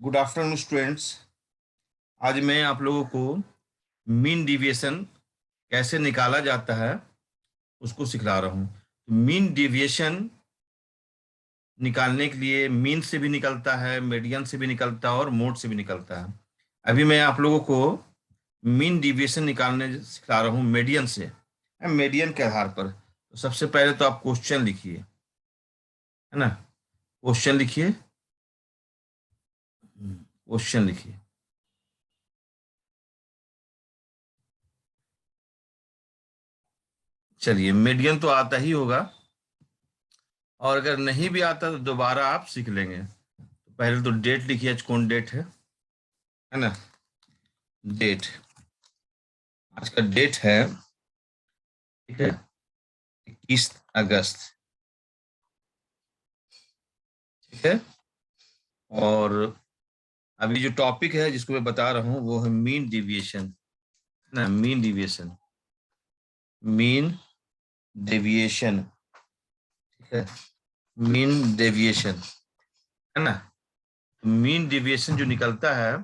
Good afternoon students. आज मैं आप लोगों को मीन डिविएशन कैसे निकाला जाता है उसको सिखला रहा हूँ। मीन डिविएशन निकालने के लिए मीन से भी निकलता है, मीडियन से भी निकलता है और मोड से भी निकलता है। अभी मैं आप लोगों को मीन डिविएशन निकालने सिखला रहा हूँ मीडियन से, मीडियन के आधार पर। तो सबसे पहले तो आप क्वेश्चन लिखिए, है ना। क्वेश्चन लिखिए, क्वेश्चन लिखिए। चलिए, मीडियन तो आता ही होगा, और अगर नहीं भी आता तो दोबारा आप सीख लेंगे। तो पहले तो डेट लिखिए, आज कौन डेट है ना। डेट, आज का डेट है, ठीक है, 21 अगस्त। ठीक है। और अभी जो टॉपिक है जिसको मैं बता रहा हूँ वो है मीन डिविएशन, है ना। मीन डिविएशन, मीन डेविएशन, ठीक है, मीन डेविएशन, है ना। मीन डेविएशन जो निकलता है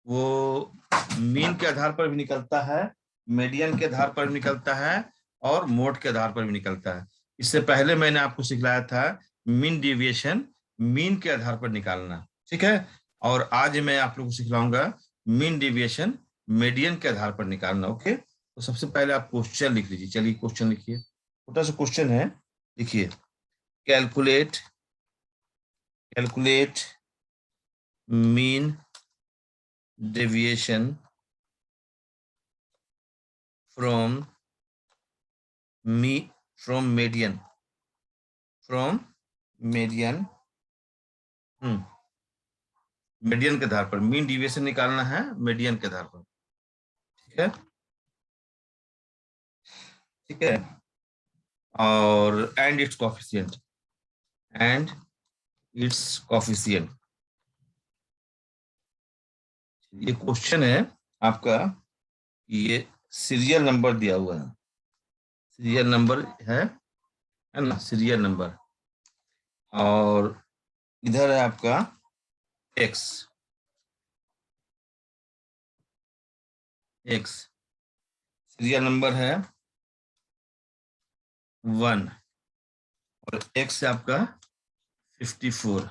वो मीन के आधार पर भी निकलता है, मीडियन के आधार पर भी निकलता है और मोड के आधार पर भी निकलता है। इससे पहले मैंने आपको सिखलाया था मीन डेविएशन मीन के आधार पर निकालना, ठीक है। और आज मैं आप लोगों को सिखलाऊंगा मीन डेविएशन मीडियन के आधार पर निकालना। ओके, तो सबसे पहले आप क्वेश्चन लिख लीजिए। चलिए क्वेश्चन लिखिए, छोटा सा क्वेश्चन है, लिखिए। Calculate, calculate mean deviation from me from median, from median, median के आधार पर मीन डिविएशन निकालना है मीडियन के आधार पर। ठीक है, ठीक है। और and it's coefficient, and it's coefficient. ये क्वेश्चन है आपका, ये सीरियल नंबर दिया हुआ है, सीरियल नंबर है ना, सीरियल नंबर। और इधर है आपका एक्स, एक्स सीरियल नंबर है 1, और एक्स है आपका 54।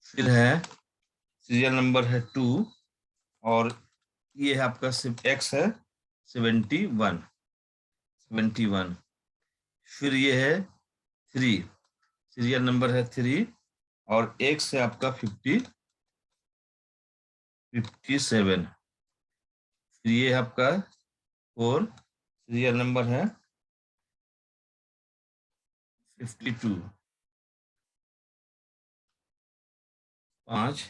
फिर है सीरियल नंबर है 2, और ये है आपका सिर्फ एक्स है 71, 71। फिर ये है 3, सीरियल नंबर है 3, और एक्स है आपका 57। फिर ये है आपका 4, सीरियल नंबर है 52, 5,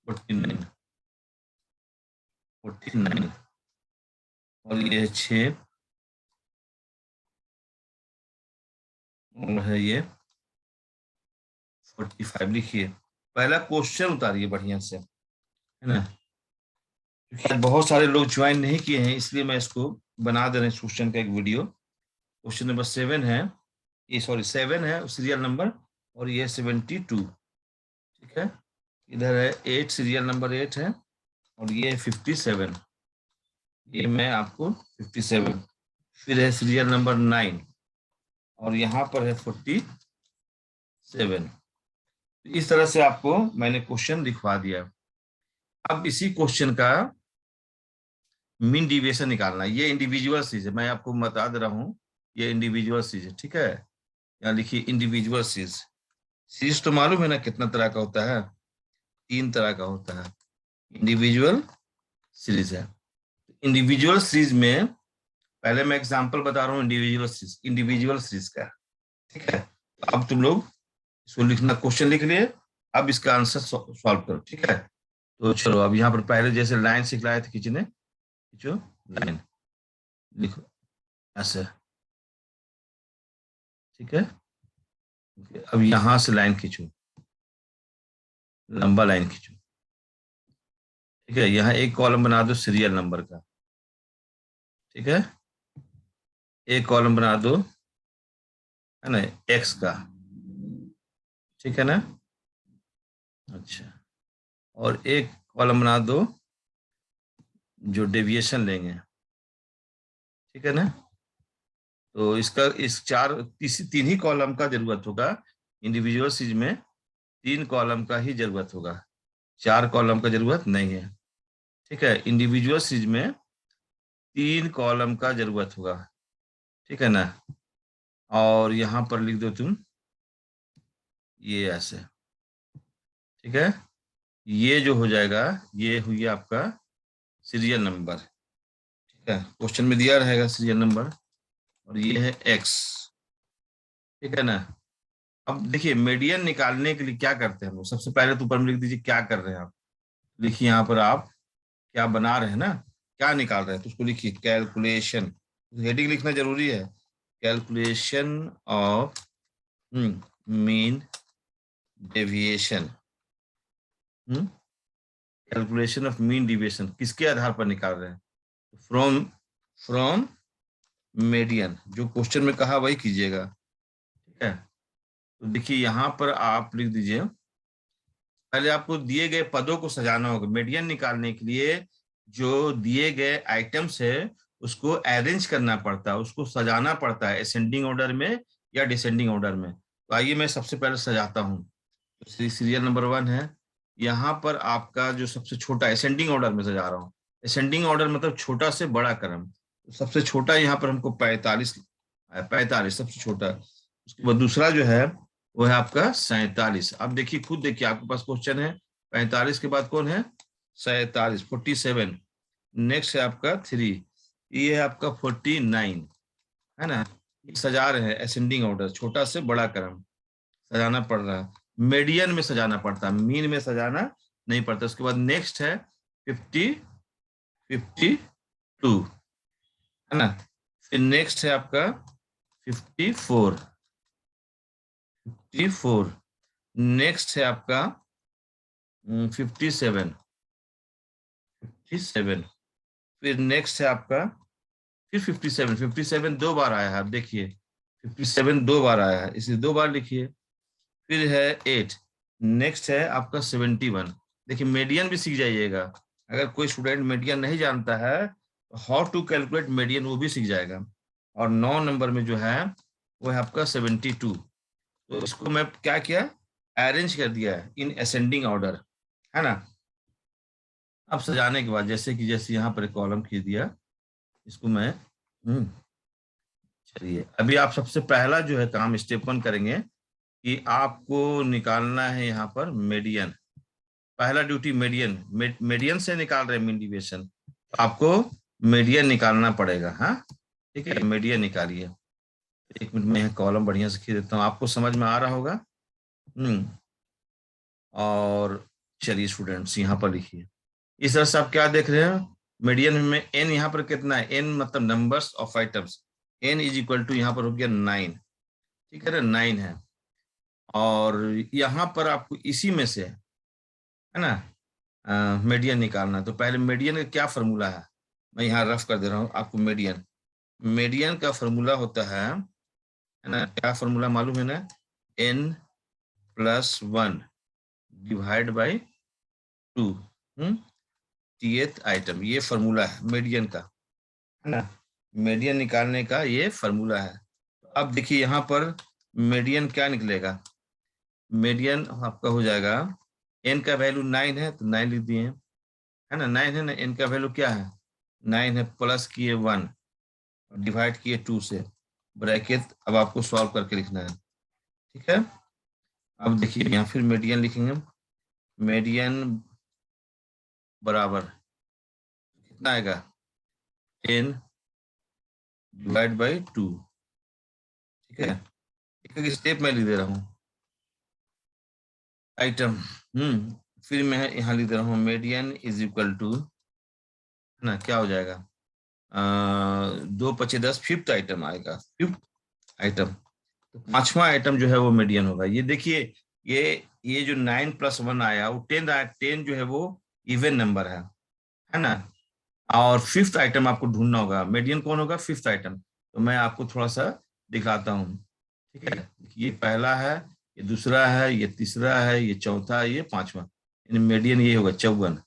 49, 49। और ये है 6, और है ये 45। लिखिए, पहला क्वेश्चन उतारिए बढ़िया से, है ना। क्योंकि बहुत सारे लोग ज्वाइन नहीं किए हैं, इसलिए मैं इसको बना दे रहे हैं क्वेश्चन का एक वीडियो। क्वेश्चन नंबर 7 है, ये सॉरी 7 है सीरियल नंबर, और ये 72। ठीक है, इधर है 8, सीरियल नंबर 8 है, और ये 57, ये मैं आपको 57। फिर है सीरियल नंबर 9, और यहाँ पर है 47। इस तरह से आपको मैंने क्वेश्चन लिखवा दिया। अब इसी क्वेश्चन का मीन डिविएशन निकालना है। ये इंडिविजुअल चीज है, मैं आपको बता दे रहा हूँ, ये इंडिविजुअल चीज है, ठीक है। यहाँ लिखिए इंडिविजुअल सीरीज। सीरीज तो मालूम है ना कितना तरह का होता है, 3 तरह का होता है। इंडिविजुअल सीरीज है, इंडिविजुअल सीरीज में पहले मैं एग्जांपल बता रहा हूँ इंडिविजुअल सीरीज, इंडिविजुअल सीरीज का। ठीक है, तो अब तुम लोग इसको लिखना, क्वेश्चन लिख लिए, अब इसका आंसर सॉल्व करो। ठीक है, तो चलो अब यहाँ पर पहले जैसे लाइन सिखलाए थे, खींचने, खींचो लाइन, लिखो ऐसे। ठीक है, अब यहां से लाइन खींचो, लंबा लाइन खींचो। ठीक है, यहाँ एक कॉलम बना दो सीरियल नंबर का। ठीक है, एक कॉलम बना दो, है ना, एक्स का। ठीक है ना, अच्छा, और एक कॉलम बना दो जो डेविएशन लेंगे, ठीक है ना। तो इसका इस तीन ही कॉलम का जरूरत होगा। इंडिविजुअल सीरीज में 3 कॉलम का ही जरूरत होगा, 4 कॉलम का जरूरत नहीं है, ठीक है। इंडिविजुअल सीरीज में 3 कॉलम का जरूरत होगा, ठीक है ना। और यहाँ पर लिख दो तुम ये ऐसे, ठीक है। ये जो हो जाएगा, ये हुई आपका सीरियल नंबर, ठीक है। क्वेश्चन में दिया रहेगा सीरियल नंबर, और ये है एक्स, ठीक है ना। अब देखिए मीडियन निकालने के लिए क्या करते हैं हम लोग, सबसे पहले तो ऊपर में लिख दीजिए क्या कर रहे हैं आप। लिखिए यहाँ पर आप क्या बना रहे हैं ना, क्या निकाल रहे हैं, तो उसको लिखिए कैलकुलेशन। हेडिंग लिखना जरूरी है, calculation of mean deviation. Calculation of mean deviation किसके आधार पर निकाल रहे हैं, फ्रॉम फ्रॉम मीडियन, जो क्वेश्चन में कहा वही कीजिएगा, ठीक है। तो देखिए यहाँ पर आप लिख दीजिए, पहले आपको दिए गए पदों को सजाना होगा। मीडियन निकालने के लिए जो दिए गए आइटम्स है उसको अरेंज करना पड़ता है, उसको सजाना पड़ता है असेंडिंग ऑर्डर में या डिसेंडिंग ऑर्डर में। तो आइए मैं सबसे पहले सजाता हूँ। तो सीरियल नंबर 1 है, यहाँ पर आपका जो सबसे छोटा असेंडिंग ऑर्डर में सजा रहा हूँ। असेंडिंग ऑर्डर मतलब छोटा से बड़ा क्रम। तो सबसे छोटा यहाँ पर हमको 45 सबसे छोटा। उसके बाद दूसरा जो है वो है आपका 47। अब देखिए खुद देखिए आपके पास क्वेश्चन है, 45 के बाद कौन है, 47, 47। नेक्स्ट है आपका 3, ये है आपका 49, है ना। ये सजा रहे हैं असेंडिंग ऑर्डर, छोटा से बड़ा क्रम सजाना पड़ रहा है। मीडियन में सजाना पड़ता है, मीन में सजाना नहीं पड़ता। उसके बाद नेक्स्ट है 50, 52, है ना। फिर नेक्स्ट है आपका 54, 54। नेक्स्ट है आपका 57, 57। फिर नेक्स्ट है आपका फिर 57, 57 दो बार आया है, आप देखिए 57 दो बार आया है, इसे दो बार लिखिए। फिर है 8। नेक्स्ट है आपका 71। देखिए मीडियन भी सीख जाइएगा, अगर कोई स्टूडेंट मीडियन नहीं जानता है तो हाउ टू कैलकुलेट मीडियन वो भी सीख जाएगा। और 9 नंबर में जो है वो है आपका 72। तो इसको मैं क्या किया, अरेंज कर दिया है इन असेंडिंग ऑर्डर, है ना। अब सजाने के बाद जैसे यहाँ पर एक कॉलम खींच दिया, इसको मैं चलिए अभी आप सबसे पहला जो है काम स्टेप 1 करेंगे कि आपको निकालना है यहाँ पर मीडियन। पहला ड्यूटी मीडियन, मीडियन से निकाल रहे हैं मीन डेविएशन, तो आपको मीडियन निकालना पड़ेगा। हाँ ठीक है, मीडियन निकालिए। एक मिनट में यहाँ कॉलम बढ़िया से खींच देता हूँ, आपको समझ में आ रहा होगा। और चलिए स्टूडेंट्स यहाँ पर लिखिए, इस तरह से आप क्या देख रहे हैं, मीडियन में एन यहाँ पर कितना है, एन मतलब numbers of items, N is equal to यहाँ पर हो गया 9, ठीक है ना, 9 है। और यहाँ पर आपको इसी में से है ना मीडियन निकालना है। तो पहले मीडियन का क्या फॉर्मूला है, मैं यहाँ रफ कर दे रहा हूँ आपको। मीडियन, मीडियन का फॉर्मूला होता है ना, क्या फॉर्मूला मालूम है ना, n+1 डिवाइड बाई 2 टीएथ आइटम, ये फॉर्मूला है मीडियन का, है ना। मीडियन निकालने का ये फॉर्मूला है। अब देखिए यहाँ पर मीडियन क्या निकलेगा, मीडियन आपका हो जाएगा, एन का वैल्यू 9 है तो 9 लिख दिए, है ना, 9 है ना, एन का वैल्यू क्या है 9 है, प्लस किए 1, डिवाइड किए 2 से, ब्रैकेट अब आपको सॉल्व करके लिखना है, ठीक है। अब देखिए यहाँ फिर मीडियन लिखेंगे, मीडियन बराबर कितना आएगा 10 डिवाइड बाई 2, ठीक है। एक एक स्टेप में लिख दे रहा हूँ आइटम, फिर मैं यहाँ लिख दे रहा हूँ मीडियन इज इक्वल टू, है ना, क्या हो जाएगा 2 × 5 = 10, फिफ्थ आइटम आएगा, फिफ्थ आइटम। तो 5वां आइटम जो है वो मीडियन होगा। ये देखिए ये जो 9+1 आया वो 10 आया, 10 जो है वो इवन नंबर है ना। और फिफ्थ आइटम आपको ढूंढना होगा, मीडियन कौन होगा, फिफ्थ आइटम। तो मैं आपको थोड़ा सा दिखाता हूँ, ठीक है। ये पहला है, ये दूसरा है, ये तीसरा है, ये चौथा है, ये पांचवा। मीडियन ये होगा 54।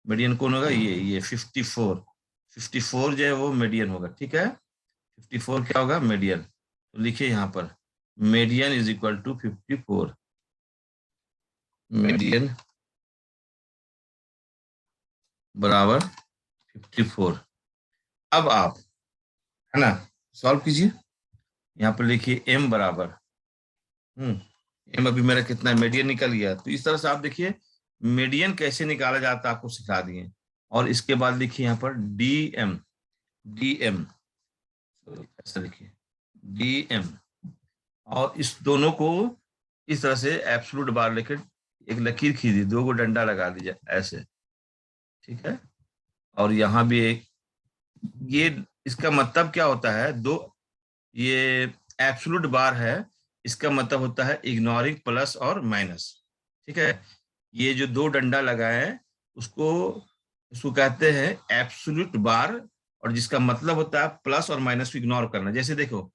मीडियन कौन होगा? ये 54। 54 जो है वो मीडियन होगा, ठीक है। 54 क्या होगा? मीडियन। तो लिखिए यहाँ पर median is equal to 54। Median बराबर 54। अब आप, है ना, सॉल्व कीजिए। यहाँ पर लिखिए m बराबर m अभी मेरा कितना है? मीडियन निकल गया। तो इस तरह से आप देखिए मीडियन कैसे निकाला जाता है आपको सिखा दिए। और इसके बाद लिखिए यहाँ पर dm। dm ऐसा लिखिए dm। और इस दोनों को इस तरह से एब्सोल्यूट बार लेकर एक लकीर खींची, दो को डंडा लगा दीजिए ऐसे, ठीक है। और यहाँ भी एक, ये इसका मतलब क्या होता है? दो, ये एब्सोल्यूट बार है, इसका मतलब होता है इग्नोरिंग प्लस और माइनस, ठीक है। ये जो दो डंडा लगाए हैं उसको उसको कहते हैं एब्सोल्यूट बार, और जिसका मतलब होता है प्लस और माइनस को इग्नोर करना। जैसे देखो,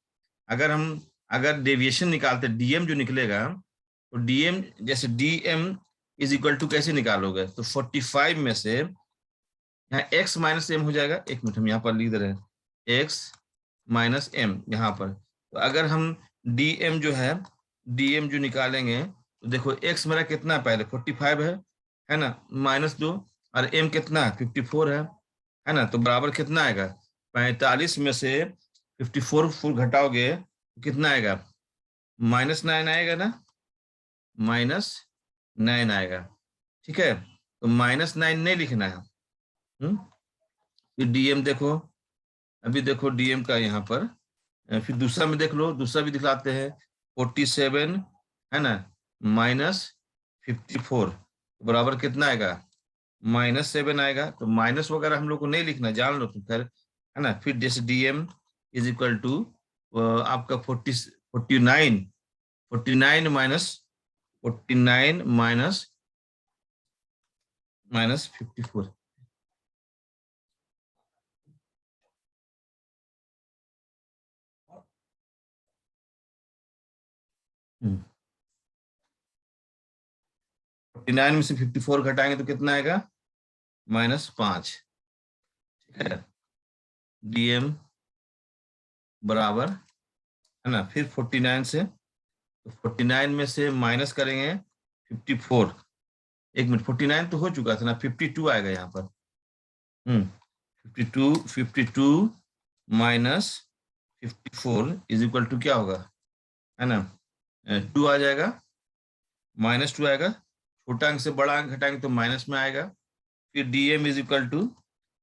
अगर डेविएशन निकालते डीएम जो निकलेगा, तो डीएम जैसे डीएम इज इक्वल टू कैसे निकालोगे? तो 45 में से यहाँ x माइनस एम हो जाएगा। एक मिनट, हम यहाँ पर लिख दे रहे हैं x माइनस एम यहाँ पर। तो अगर हम dm जो है, dm जो निकालेंगे, तो देखो x मेरा कितना है? पहले 45 है ना, -2, और m कितना है? 54 है ना। तो बराबर कितना आएगा? 45 में से 54 फुल घटाओगे तो कितना आएगा? -9 आएगा ना, -9 आएगा, ठीक है। तो -9 नहीं लिखना है। फिर डीएम देखो, अभी देखो डीएम का यहाँ पर, फिर दूसरा में देख लो, दूसरा भी दिखलाते हैं। 47 है ना, -54 बराबर कितना आएगा? -7 आएगा। तो माइनस वगैरह हम लोग को नहीं लिखना, जान लो तुम, खैर, है ना। फिर जैसे डीएम इज इक्वल टू आपका 49 49 माइनस 49 माइनस 54। 49 में से 54 घटाएंगे तो कितना आएगा? -5, ठीक है। डीएम बराबर, है ना, फिर 49 से, तो 49 में से माइनस करेंगे 54। एक मिनट, 49 तो हो चुका था ना, 52 आएगा यहाँ पर। 52 माइनस 54 इज इक्वल टू क्या होगा? है ना, 2 आ जाएगा, -2 आएगा। छोटा अंक से बड़ा अंक घटाएंगे तो माइनस में आएगा। फिर डीएम इज इक्वल टू,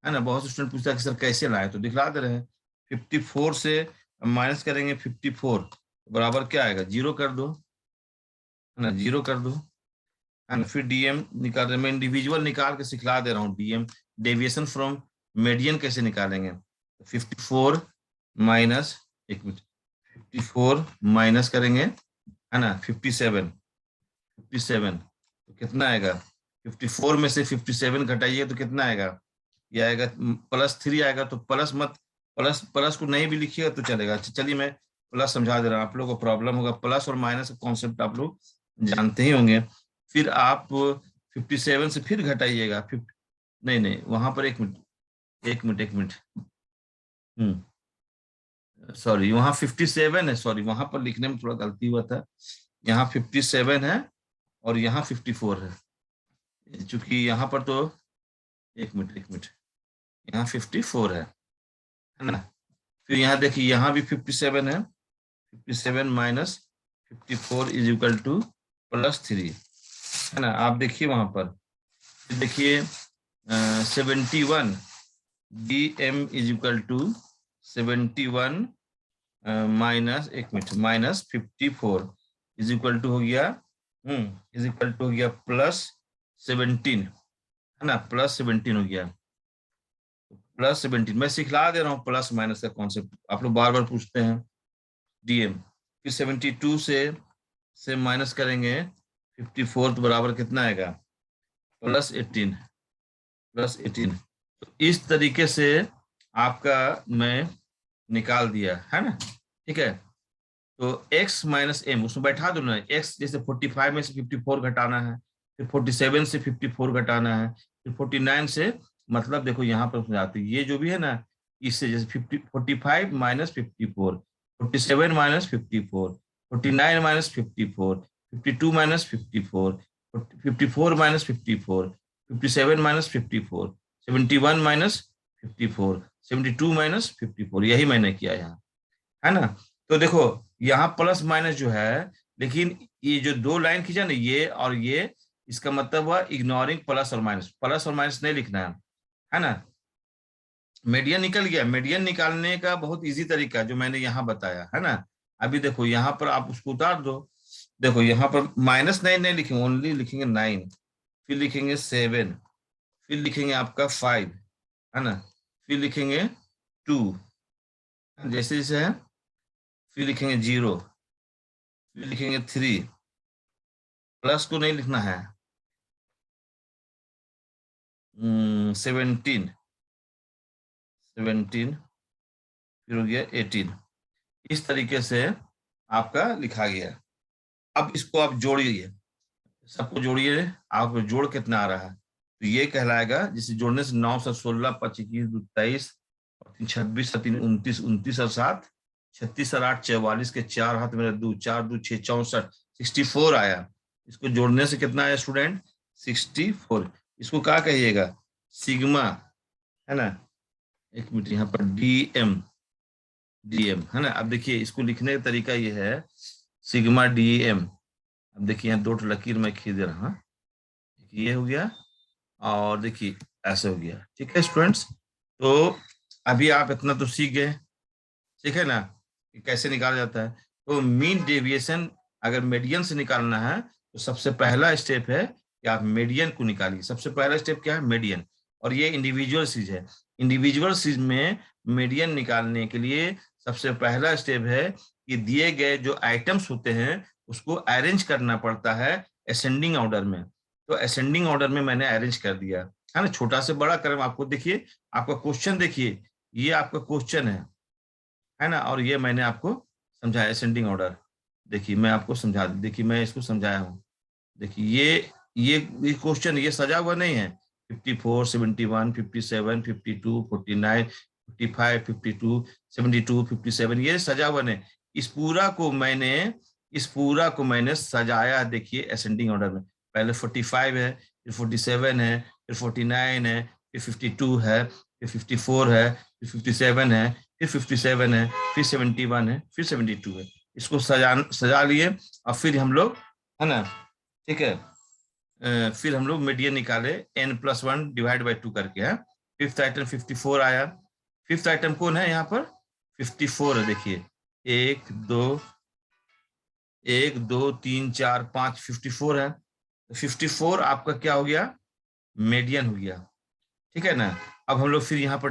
है ना, बहुत से स्टूडेंट पूछता है कि सर कैसे लाए, तो दिखला दे रहे हैं। 54 से माइनस करेंगे 54, बराबर क्या आएगा? 0 कर दो, है ना, 0 कर दो, है ना। फिर डीएम निकाल रहे, मैं इंडिविजुअल निकाल के सिखला दे रहा हूँ। डीएम डेविएशन फ्रॉम मीडियन कैसे निकालेंगे? 54 माइनस, एक मिनट, 54 माइनस करेंगे, है ना, 57 तो कितना आएगा? 54 में से 57 घटाइए तो कितना आएगा? ये आएगा +3 आएगा। तो प्लस मत, प्लस प्लस को नहीं भी लिखिएगा तो चलेगा। अच्छा चलिए, मैं प्लस समझा दे रहा हूँ, आप लोगों को प्रॉब्लम होगा। प्लस और माइनस का कॉन्सेप्ट आप लोग जानते ही होंगे। फिर आप 57 से फिर घटाइएगा, नहीं नहीं, वहां पर एक मिनट, एक मिनट, सॉरी, वहां 57 है, सॉरी, वहां पर लिखने में थोड़ा गलती हुआ था। यहाँ 57 है और यहाँ 54 है, चूंकि यहाँ पर तो, एक मिनट, यहाँ 54 है ना। फिर यहाँ देखिए, यहाँ भी 57 है। 57 माइनस 54 इज इक्वल टू +3, है ना। आप देखिए वहां पर, फिर देखिए 71 dm is equal to 71 minus, एक मिनट, -54 इज इक्वल टू हो गया, इज इक्वल टू हो गया +17, है ना, +17 हो गया। +17 मैं सिखला दे रहा हूँ प्लस माइनस का कॉन्सेप्ट, आप लोग बार बार पूछते हैं। डीएम फिर 72 से माइनस करेंगे 54 तो बराबर कितना आएगा? +18। तो इस तरीके से आपका मैं निकाल दिया, है ना, ठीक है। तो x माइनस एम उसमें बैठा दो ना। x जैसे 45 में से 54 घटाना है, फिर 47 से 54 घटाना है, फिर 49 से, मतलब देखो यहाँ पर उसमें आती है ये जो भी है ना, इससे जैसे 45 minus 54, 47 minus 54, 49 minus 54, 52 minus 54, 54 minus 54, 57 minus 54, 71 minus 54, 72 minus 54, यही मैंने किया यहाँ, है ना। तो देखो यहाँ प्लस माइनस जो है, लेकिन ये जो दो लाइन खींचा ना, ये और ये, इसका मतलब हुआ इग्नोरिंग प्लस और माइनस नहीं लिखना है ना। मीडियन निकल गया। मीडियन निकालने का बहुत इजी तरीका जो मैंने यहाँ बताया है ना। अभी देखो यहाँ पर आप उसको उतार दो। देखो यहाँ पर माइनस नाइन नहीं लिखेंगे, ओनली लिखेंगे 9, फिर लिखेंगे 7, फिर लिखेंगे आपका 5, है ना, फिर लिखेंगे 2, जैसे जैसे है, फिर लिखेंगे 0, फिर लिखेंगे 3, प्लस को नहीं लिखना है, 17, 17, फिर हो गया 18। इस तरीके से आपका लिखा गया। अब इसको आप जोड़िए, सबको जोड़िए। आप जोड़ कितना आ रहा है, तो ये कहलाएगा, जिसे जोड़ने से 9 से 16, 5, 21, 23, 26, 3, 29, 29 और 7, 36 और 8, 44 के 4 हाथ मेरे 2, 4 2 6, 64, 64 आया। इसको जोड़ने से कितना आया स्टूडेंट, 64। इसको क्या कहिएगा, सिग्मा, है ना। एक मिनट, यहाँ पर डीएम, डीएम है ना। अब देखिए इसको लिखने का तरीका ये है, सिग्मा डीएम। अब देखिए यहाँ दो लकीर मैं खींच दे रहा हूँ, ये हो गया, और देखिए ऐसे हो गया। ठीक है स्टूडेंट्स, तो अभी आप इतना तो सीख गए, ठीक है ना, कि कैसे निकाला जाता है। तो मीन डेविएशन अगर मीडियन से निकालना है, तो सबसे पहला स्टेप है कि आप मीडियन को निकालिए। सबसे पहला स्टेप क्या है, मीडियन। और ये इंडिविजुअल चीज है। इंडिविजुअल चीज में मीडियन निकालने के लिए सबसे पहला स्टेप है कि दिए गए जो आइटम्स होते हैं उसको अरेंज करना पड़ता है असेंडिंग ऑर्डर में। तो असेंडिंग ऑर्डर में मैंने अरेंज कर दिया, है ना, छोटा से बड़ा क्रम। आपको देखिए, आपका क्वेश्चन देखिए, ये आपका क्वेश्चन है ना, और ये मैंने आपको समझाया असेंडिंग ऑर्डर। देखिए मैं आपको समझा, देखिए मैं इसको समझाया हूँ। देखिए ये क्वेश्चन ये सजा हुआ नहीं है। 54, 71, 57, 52, 49, 55, 52, 72, 57, ये सजा हुआ नहीं। इस पूरा को मैंने इस पूरा को मैंने सजाया। देखिए असेंडिंग ऑर्डर में पहले 45 है, फिर 47 है, फिर 49 है, फिर 52 है, फिर 54 है, फिर 57 है, फिर 57 है, फिर 71 है, फिर 72 है। इसको सजा लिए, और फिर हम लोग, है ना, ठीक है, फिर हम लोग मीडियन निकाले n+1 डिवाइड बाई 2 करके है। फिफ्थ आइटम 54 आया। फिफ्थ आइटम कौन है यहाँ पर, 54 है। देखिए 1 2 1 2 3 4 5, 54 है। तो 54 आपका क्या हो गया, मीडियन हो गया। ठीक है ना। अब हम लोग फिर यहाँ पर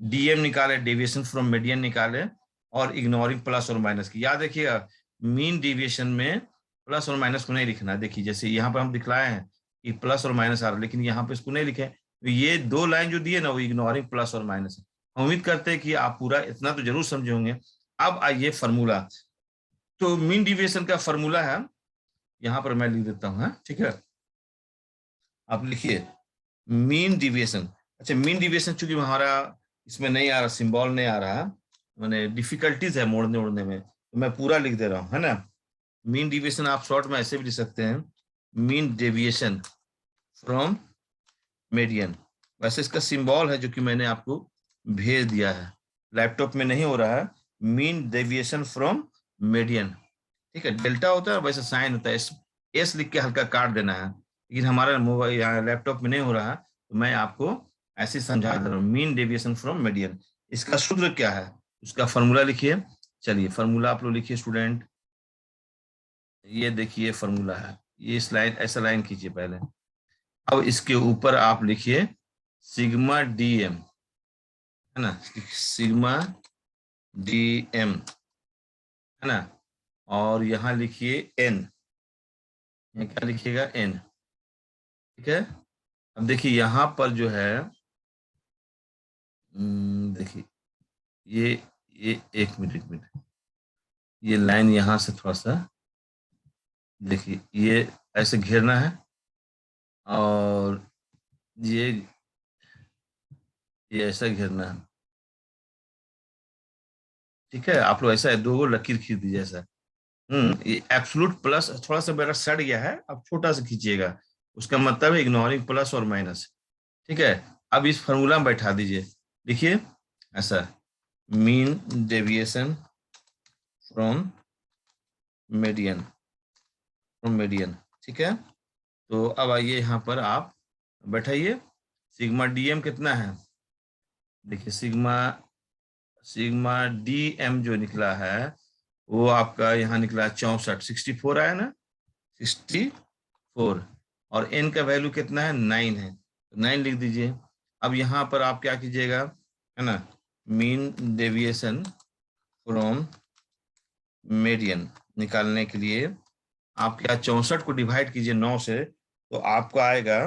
डीएम निकाले, डेविएशन फ्रॉम मीडियन निकाले, और इग्नोरिंग प्लस और माइनस की। याद रखिएगा, मीन डेविएशन में प्लस और माइनस को नहीं लिखना। देखिए जैसे यहाँ पर हम दिखलाए हैं कि प्लस और माइनस आ रहा है, लेकिन यहाँ पे इसको नहीं लिखे। तो ये दो लाइन जो दिए ना, वो इग्नोरिंग प्लस और माइनस है। हम उम्मीद करते हैं कि आप पूरा इतना तो जरूर समझे होंगे। अब आइए फार्मूला। तो मीन डेविएशन का फार्मूला है, यहाँ पर मैं लिख देता हूँ, ठीक है। आप लिखिए मीन डिविएशन। अच्छा, मीन डिविएशन चूंकि हमारा इसमें नहीं आ रहा, सिंबल नहीं आ रहा, मैंने डिफिकल्टीज है मोड़ने ओड़ने में, तो मैं पूरा लिख दे रहा हूँ, है ना। मीन डिविएशन आप शॉर्ट में ऐसे भी लिख सकते हैं, मीन डेविएशन फ्रॉम मीडियन। वैसे इसका सिंबल है जो कि मैंने आपको भेज दिया है, लैपटॉप में नहीं हो रहा है। मीन डेविएशन फ्रॉम मीडियन, ठीक है। डेल्टा होता है, वैसे साइन होता है, एस लिख के हल्का काट देना है, लेकिन हमारा मोबाइल यहाँ लैपटॉप में नहीं हो रहा है, तो मैं आपको ऐसे समझा दे रहा हूँ। मीन डेविएशन फ्रॉम मीडियन, इसका सूत्र क्या है, उसका फॉर्मूला लिखिए। चलिए फॉर्मूला आप लोग लिखिए स्टूडेंट। ये देखिए फॉर्मूला है, ये इस लाइन, ऐसा लाइन खींचिए पहले। अब इसके ऊपर आप लिखिए सिग्मा डीएम, है ना, सिग्मा डीएम, है ना। और यहाँ लिखिए एन, यहाँ क्या लिखिएगा, एन, ठीक है। अब देखिए यहाँ पर जो है, देखिए ये एक मिनट, ये लाइन यहाँ से थोड़ा सा देखिए, ये ऐसे घेरना है, और ये ये ऐसा घेरना है। ठीक है, आप लोग ऐसा दो लकीर खींच दीजिए ऐसा। ये एब्सोल्यूट प्लस थोड़ा सा मेरा सड़ गया है, अब छोटा सा खींचिएगा, उसका मतलब है इग्नोरिंग प्लस और माइनस। ठीक है, अब इस फॉर्मूला में बैठा दीजिए। देखिए ऐसा, मीन डेविएशन फ्रॉम मीडियन, ठीक है। तो अब आइए यहाँ पर आप बैठाइए। सिग्मा डीएम कितना है? देखिए सिग्मा सिग्मा डी एम जो निकला है वो आपका यहाँ निकला 64, 64 आया ना, 64। और एन का वैल्यू कितना है? 9 है, 9 लिख दीजिए। अब यहाँ पर आप क्या कीजिएगा, है ना, मीन डेविएशन फ्रॉम मीडियन निकालने के लिए आप क्या 64 को डिवाइड कीजिए 9 से, तो आपको आएगा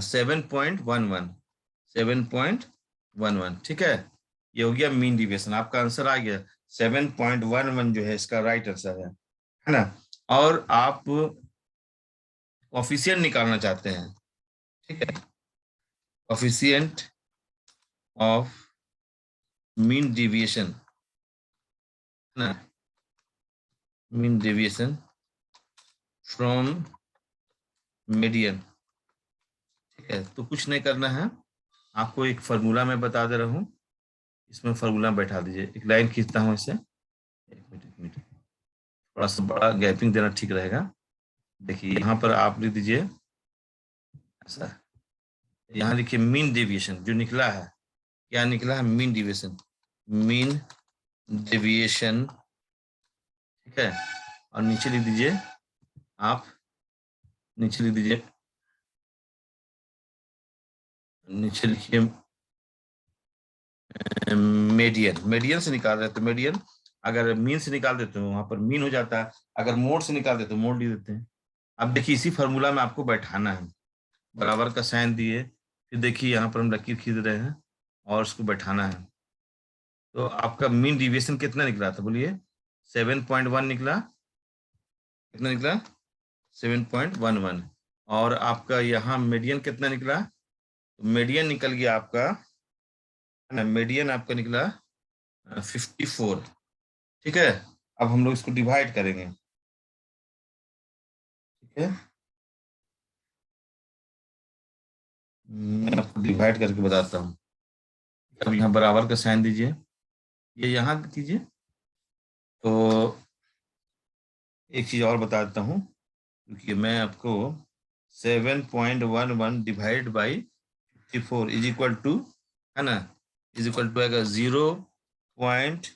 7.11, 7.11। ठीक है, ये हो गया मीन डिविएशन, आपका आंसर आ गया 7.11 जो है इसका राइट आंसर है ना। और आप कोफिशिएंट निकालना चाहते हैं, ठीक है, कोफिशिएंट ऑफ मीन डिविएशन, है ना, मीन डिविएशन फ्रॉम मीडियन। ठीक है, तो कुछ नहीं करना है, आपको एक फार्मूला मैं बता दे रहा हूँ, इसमें फार्मूला बैठा दीजिए। एक लाइन खींचता हूँ इसे, एक मिनट, थोड़ा सा बड़ा गैपिंग देना ठीक रहेगा। देखिए यहाँ पर आप लिख दीजिए ऐसा, यहाँ लिखिए मीन डेविएशन जो निकला है, क्या निकला है? Mean deviation, mean deviation. ठीक है, और नीचे लिख दीजिए आप, नीचे लिख दीजिए, नीचे लिखिए मीडियन, मीडियन से निकाल रहे हैं तो मीडियन, अगर मीन से निकाल देते हो वहां पर मीन हो जाता है, अगर मोड से निकाल देते तो मोड लिख देते हैं। अब देखिए इसी फार्मूला में आपको बैठाना है, बराबर का साइन दिए, फिर देखिए यहाँ पर हम लकीर खींच रहे हैं और उसको बैठाना है। तो आपका मीन डिविएशन कितना निकला था बोलिए? 7.1 निकला। कितना निकला? 7.11। और आपका यहाँ मीडियन कितना निकला? मीडियन निकल गया आपका, है ना, मीडियन आपका निकला 54। ठीक है, अब हम लोग इसको डिवाइड करेंगे। ठीक है, मैं आपको डिवाइड करके बताता हूँ। अब यहाँ बराबर का साइन दीजिए, ये यहाँ कीजिए। तो एक चीज और बता देता हूँ, क्योंकि मैं आपको 7.11 divide by 54 is equal to, है ना, इज इक्वल टू आएगा 0 पॉइंट,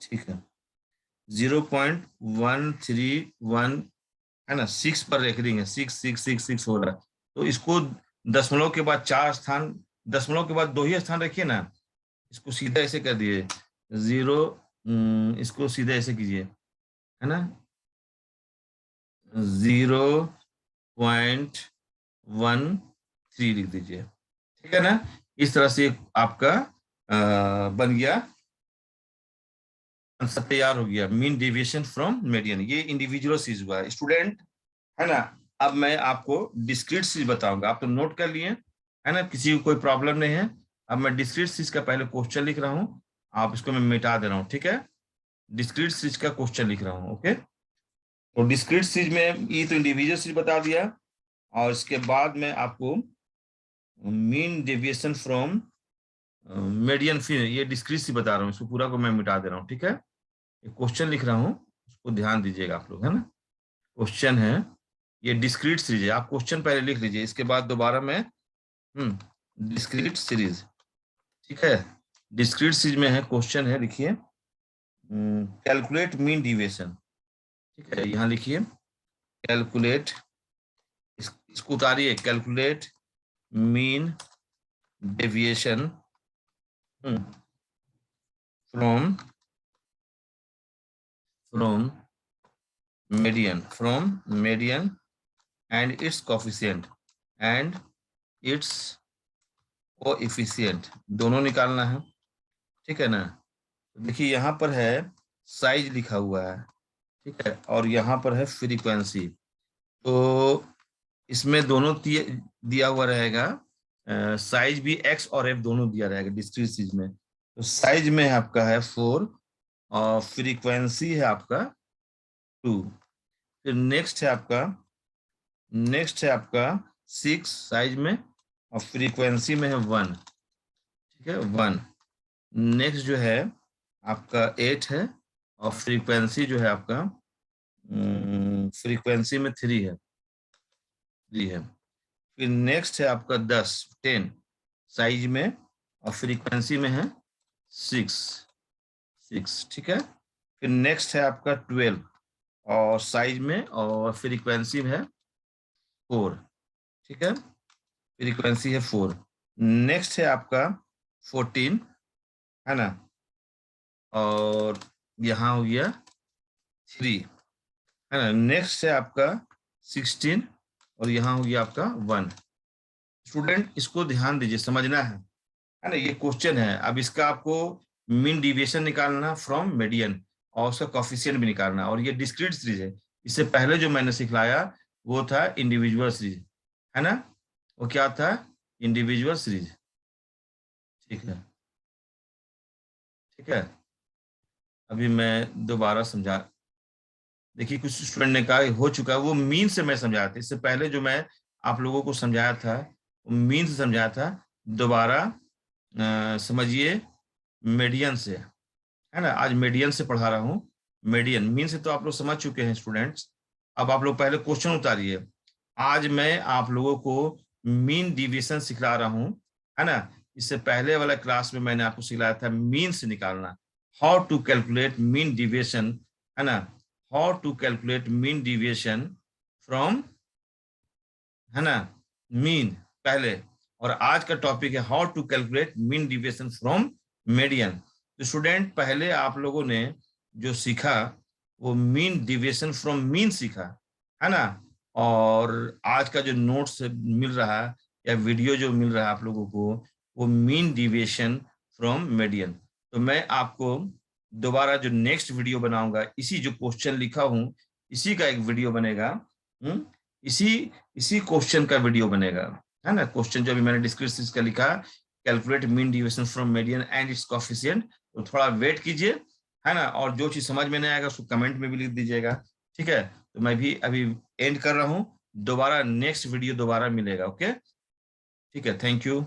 ठीक है, 0.131, है ना, 6 पर रेकरिंग है, 6 हो रहा है। तो इसको दशमलव के बाद 4 स्थान, दशमलव के बाद 2 ही स्थान रखिए ना, इसको सीधा ऐसे कर दिए 0, इसको सीधा ऐसे कीजिए, है ना, 0.13 लिख दीजिए। ठीक है ना, इस तरह से आपका बन गया, आंसर तैयार हो गया, मीन डेविएशन फ्रॉम मीडियन। ये इंडिविजुअल चीज हुआ स्टूडेंट, है ना। अब मैं आपको डिस्क्रीट चीज बताऊंगा, आप तो नोट कर लिए, है ना, किसी को कोई प्रॉब्लम नहीं है। अब मैं डिस्क्रीट चीज का पहले क्वेश्चन लिख रहा हूँ, आप इसको मैं मिटा दे रहा हूँ। ठीक है, डिस्क्रीट चीज का क्वेश्चन लिख रहा हूँ। ओके, तो डिस्क्रीट चीज में ये तो इंडिविजुअल चीज बता दिया, और इसके बाद में आपको मीन डेविएशन फ्रॉम मीडियन, फिर ये डिस्क्रीट चीज बता रहा हूँ, इसको पूरा को मैं मिटा दे रहा हूँ। ठीक है, एक क्वेश्चन लिख रहा हूँ, उसको ध्यान दीजिएगा आप लोग, है ना। क्वेश्चन है, ये डिस्क्रीट सीरीज है, आप क्वेश्चन पहले लिख लीजिए, इसके बाद दोबारा मैं डिस्क्रीट सीरीज। ठीक है, डिस्क्रीट सीरीज में है, क्वेश्चन है, लिखिए कैलकुलेट मीन डिविएशन। ठीक है, यहाँ लिखिए कैलकुलेट, इसको उतारिए, calculate mean deviation from median and its coefficient, and its coefficient दोनों निकालना है, ठीक है ना। तो देखिए यहाँ पर है साइज लिखा हुआ है, ठीक है, और यहाँ पर है फ्रीक्वेंसी। तो इसमें दोनों दिया हुआ रहेगा, साइज भी एक्स और एफ दोनों दिया रहेगा डिस्क्रीट चीज में। तो साइज में आपका है 4 और फ्रीक्वेंसी है आपका 2। फिर नेक्स्ट है आपका 6 साइज में और फ्रीक्वेंसी में है 1, ठीक है 1। नेक्स्ट जो है आपका 8 है और फ्रीक्वेंसी जो है आपका फ्रीक्वेंसी में 3 है। फिर नेक्स्ट है आपका 10 साइज में और फ्रीक्वेंसी में है 6, ठीक है। फिर नेक्स्ट है आपका 12 और साइज में और फ्रीक्वेंसी में है 4, ठीक है, फ्रीक्वेंसी है 4। नेक्स्ट है आपका 14, है ना, और यहाँ हो गया 3, है ना। नेक्स्ट है आपका 16 और यहाँ हो गया आपका 1। स्टूडेंट इसको ध्यान दीजिए, समझना है ना। ये क्वेश्चन है, अब इसका आपको मीन डिविएशन निकालना फ्रॉम मीडियन और उसका कोफिशिएंट भी निकालना, और ये डिस्क्रीट सीरीज है। इससे पहले जो मैंने सिखलाया वो था इंडिविजुअल सीरीज, है ना। वो क्या था? इंडिविजुअल सीरीज, ठीक है, ठीक है। अभी मैं दोबारा समझा, देखिए कुछ स्टूडेंट ने कहा हो चुका है, वो मीन से मैं समझाया था। इससे पहले जो मैं आप लोगों को समझाया था वो मीन से समझाया था। दोबारा समझिए मीडियन से, है ना। आज मीडियन से पढ़ा रहा हूँ। मीडियन मीन से तो आप लोग समझ चुके हैं स्टूडेंट्स। अब आप लोग पहले क्वेश्चन उतारिए। आज मैं आप लोगों को मीन डिवीजन सिखला रहा हूँ, है ना। इससे पहले वाला क्लास में मैंने आपको सिखाया था मीन से निकालना, how to calculate mean deviation, है ना, how to calculate mean deviation from, है ना, मीन पहले। और आज का टॉपिक है how to calculate mean deviation from median. तो स्टूडेंट पहले आप लोगों ने जो सीखा वो मीन डिविएशन फ्रॉम मीन सीखा, है ना। और आज का जो नोट्स मिल रहा है या वीडियो जो मिल रहा है आप लोगों को, वो मीन डिविएशन फ्रॉम मीडियन। तो मैं आपको दोबारा जो नेक्स्ट वीडियो बनाऊंगा, इसी जो क्वेश्चन लिखा हूं इसी का एक वीडियो बनेगा। इसी इसी क्वेश्चन का वीडियो बनेगा, है ना। क्वेश्चन जो अभी मैंने डिस्क्रिप्शन का लिखा, calculate mean deviation from median and it's coefficient. तो थोड़ा वेट कीजिए, है ना। और जो चीज समझ में नहीं आएगा उसको कमेंट में भी लिख दीजिएगा, ठीक है। तो मैं भी अभी एंड कर रहा हूँ, दोबारा नेक्स्ट वीडियो दोबारा मिलेगा, ओके, ठीक है, थैंक यू।